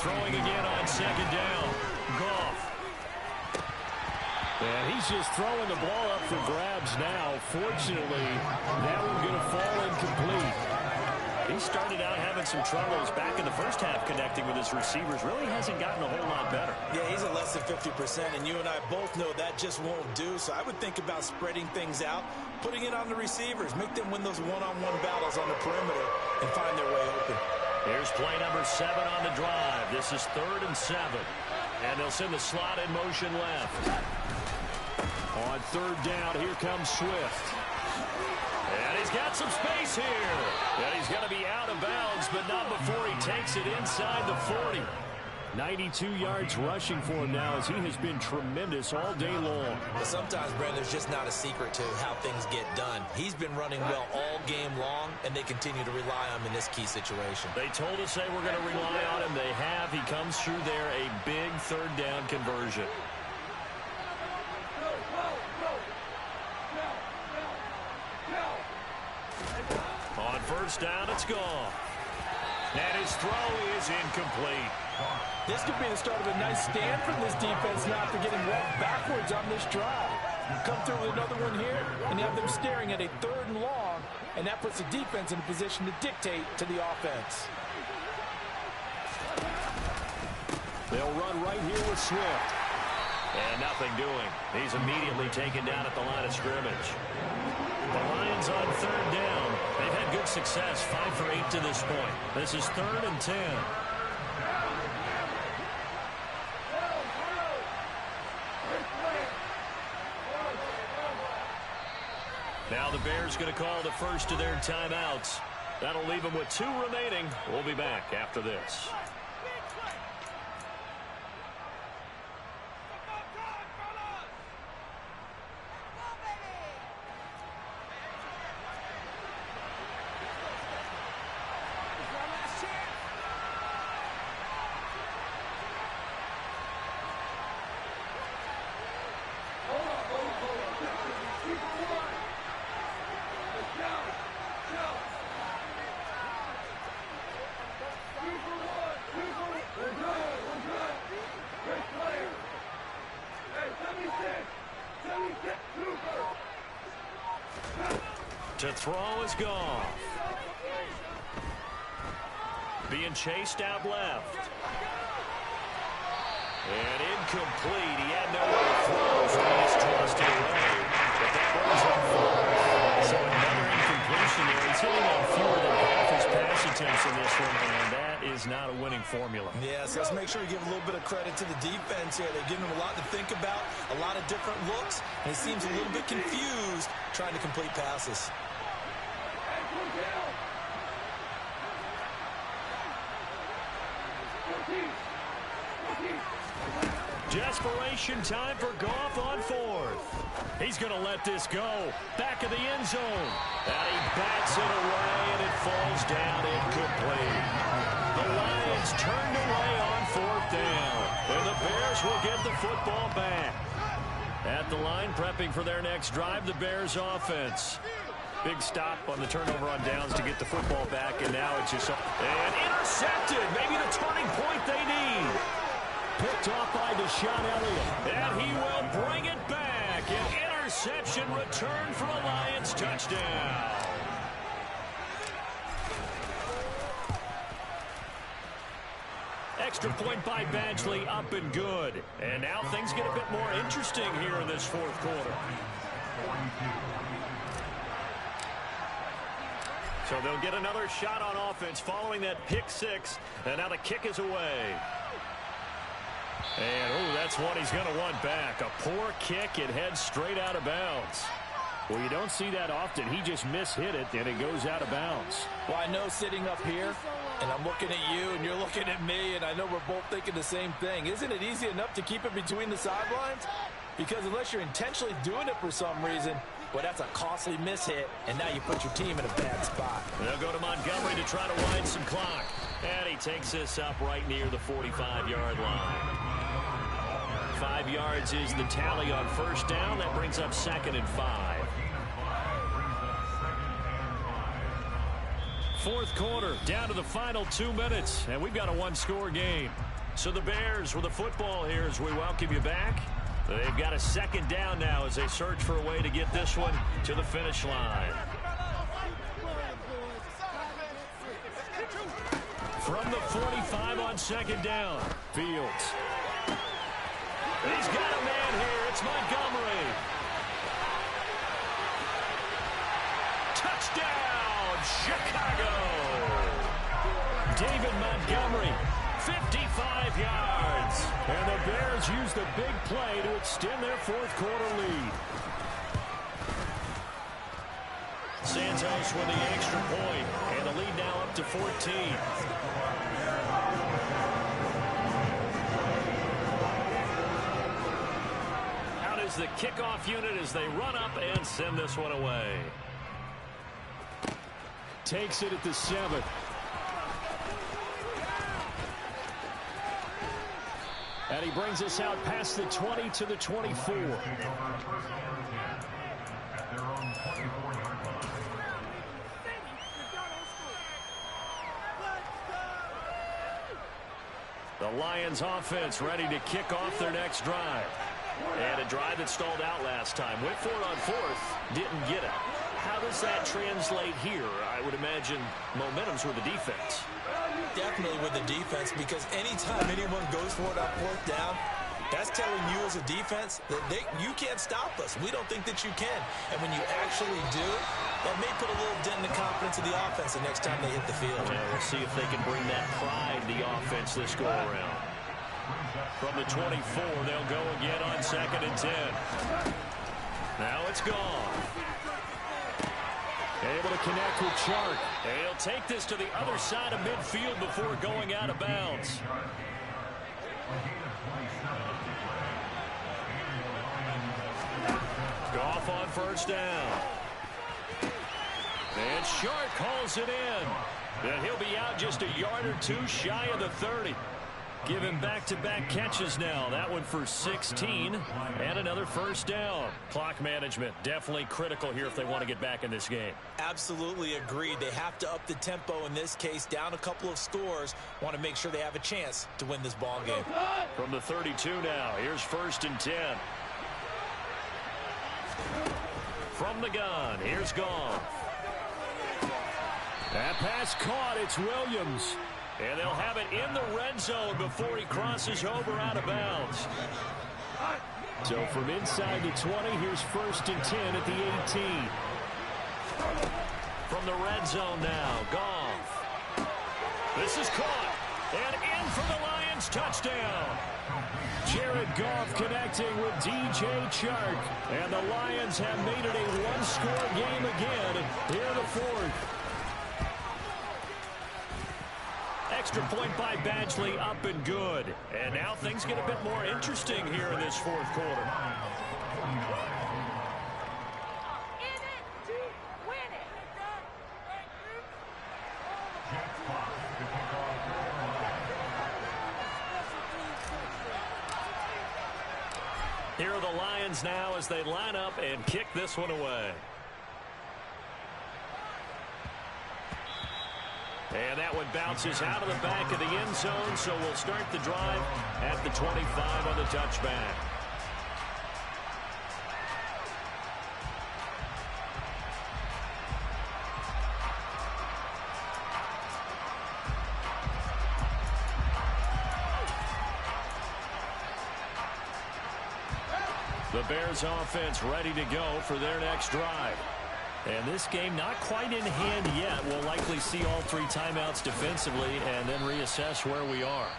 Throwing again on 2nd down. Goff. And he's just throwing the ball up for grabs now. Fortunately, that one's going to fall incomplete. He started out having some troubles back in the first half connecting with his receivers. Really hasn't gotten a whole lot better. Yeah, he's at less than 50%, and you and I both know that just won't do. So I would think about spreading things out, putting it on the receivers, make them win those one-on-one battles on the perimeter, and find their way open. Here's play number 7 on the drive. This is 3rd and 7. And they'll send the slot in motion left. On 3rd down, here comes Swift. And he's got some space here. And he's going to be out of bounds, but not before he takes it inside the 40. 92 yards rushing for him now, as he has been tremendous all day long. But sometimes, Brandon, there's just not a secret to how things get done. He's been running well all game long, and they continue to rely on him in this key situation. They told us they were going to rely on him. They have. He comes through there, a big 3rd down conversion. On 1st down, it's gone. And his throw is incomplete. This could be the start of a nice stand from this defense now after getting walked backwards on this drive. Come through with another one here, and you have them staring at a 3rd and long, and that puts the defense in a position to dictate to the offense. They'll run right here with Swift. And nothing doing. He's immediately taken down at the line of scrimmage. The Lions on 3rd down. They've had good success, 5 for 8 to this point. This is 3rd and 10. Now the Bears going to call the first of their timeouts. That'll leave them with 2 remaining. We'll be back after this. To throw is Goff. Being chased out left. And incomplete. He had nowhere to throw, so he just tossed it away. But that brings up 4. So another incompletion there. He's hitting on fewer than half his pass attempts in this one, and that is not a winning formula. Yes, let's make sure we give a little bit of credit to the defense here. They're giving him a lot to think about, a lot of different looks, and he seems a little bit confused trying to complete passes. Desperation time for Goff on 4th. He's going to let this go. Back of the end zone. And he bats it away, and it falls down incomplete. The Lions turned away on 4th down. And the Bears will get the football back. At the line, prepping for their next drive, the Bears offense. Big stop on the turnover on downs to get the football back, and now it's just... And intercepted! Maybe the turning point they need. Picked off by Deshaun Elliott. And he will bring it back. An interception return for a Lions touchdown. Extra point by Badgley, up and good. And now things get a bit more interesting here in this 4th quarter. So they'll get another shot on offense following that pick 6. And now the kick is away. And, oh, that's one he's going to want back. A poor kick. It heads straight out of bounds. Well, you don't see that often. He just mishit it, and it goes out of bounds. Well, I know sitting up here, and I'm looking at you, and you're looking at me, and I know we're both thinking the same thing. Isn't it easy enough to keep it between the sidelines? Because unless you're intentionally doing it for some reason, well, that's a costly mishit, and now you put your team in a bad spot. They'll go to Montgomery to try to wind some clock. And he takes this up right near the 45-yard line. 5 yards is the tally on 1st down. That brings up 2nd and 5. 4th quarter, down to the final 2 minutes, and we've got a 1-score game. So the Bears with the football here as we welcome you back. They've got a 2nd down now as they search for a way to get this one to the finish line. From the 45 on 2nd down, Fields. He's got a man here. It's Montgomery. Touchdown, Chicago. David Montgomery, 55 yards. And the Bears use the big play to extend their 4th quarter lead. Santos with the extra point, and the lead now up to 14. Out is the kickoff unit as they run up and send this one away. Takes it at the 7. And he brings us out past the 20 to the 24. The Lions offense ready to kick off their next drive. And a drive that stalled out last time. Went for it on 4th, didn't get it. How does that translate here? I would imagine momentum's with the defense. Definitely with the defense, because anytime anyone goes for it on 4th down, that's telling you as a defense that you can't stop us. We don't think that you can. And when you actually do, that may put a little dent in the confidence of the offense the next time they hit the field. Yeah, we'll see if they can bring that pride to the offense this go-around. From the 24, they'll go again on 2nd and 10. Now it's gone. Able to connect with Chark. And he'll take this to the other side of midfield before going out of bounds. Goff on 1st down. And Chark calls it in. And he'll be out just a yard or 2 shy of the 30. Give him back-to-back catches now. That one for 16 and another 1st down. Clock management definitely critical here if they want to get back in this game. Absolutely agreed. They have to up the tempo in this case. Down a couple of scores. Want to make sure they have a chance to win this ball game. From the 32 now, here's 1st and 10. From the gun, here's Goff. That pass caught. It's Williams. And they'll have it in the red zone before he crosses over out of bounds. So from inside the 20, here's 1st and 10 at the 18. From the red zone now, Goff. This is caught. And in for the Lions touchdown. Jared Goff connecting with DJ Chark. And the Lions have made it a one-score game again here in the 4th. Extra point by Badgley, up and good. And now things get a bit more interesting here in this 4th quarter. Here are the Lions now as they line up and kick this one away. And that one bounces out of the back of the end zone, so we'll start the drive at the 25 on the touchback. The Bears offense ready to go for their next drive. And this game not quite in hand yet. We'll likely see all 3 timeouts defensively and then reassess where we are.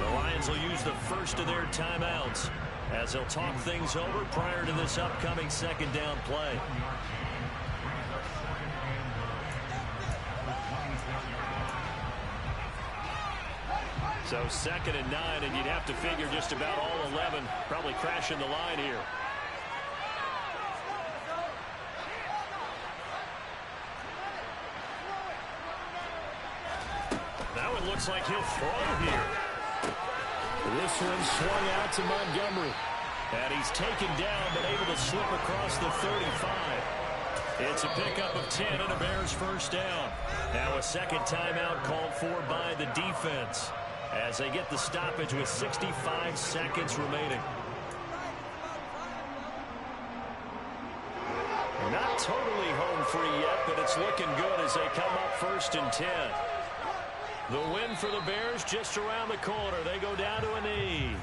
The Lions will use the first of their timeouts as they'll talk things over prior to this upcoming 2nd down play. So 2nd and 9, and you'd have to figure just about all 11 probably crashing the line here. Now it looks like he'll throw here. This one swung out to Montgomery. And he's taken down but able to slip across the 35. It's a pickup of 10 and a Bears 1st down. Now a 2nd timeout called for by the defense as they get the stoppage with 65 seconds remaining. Not totally home free yet, but it's looking good as they come up 1st and 10. The win for the Bears just around the corner. They go down to a knee.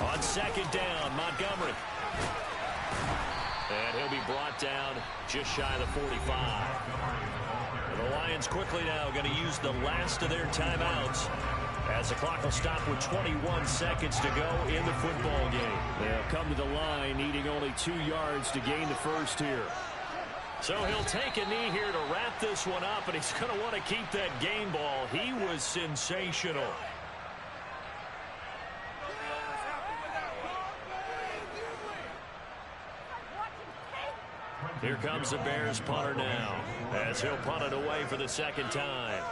On 2nd down, Montgomery. And he'll be brought down just shy of the 45. And the Lions quickly now going to use the last of their timeouts as the clock will stop with 21 seconds to go in the football game. They'll come to the line needing only 2 yards to gain the first here. So he'll take a knee here to wrap this one up, and he's going to want to keep that game ball. He was sensational. Here comes the Bears punter now as he'll punt it away for the 2nd time.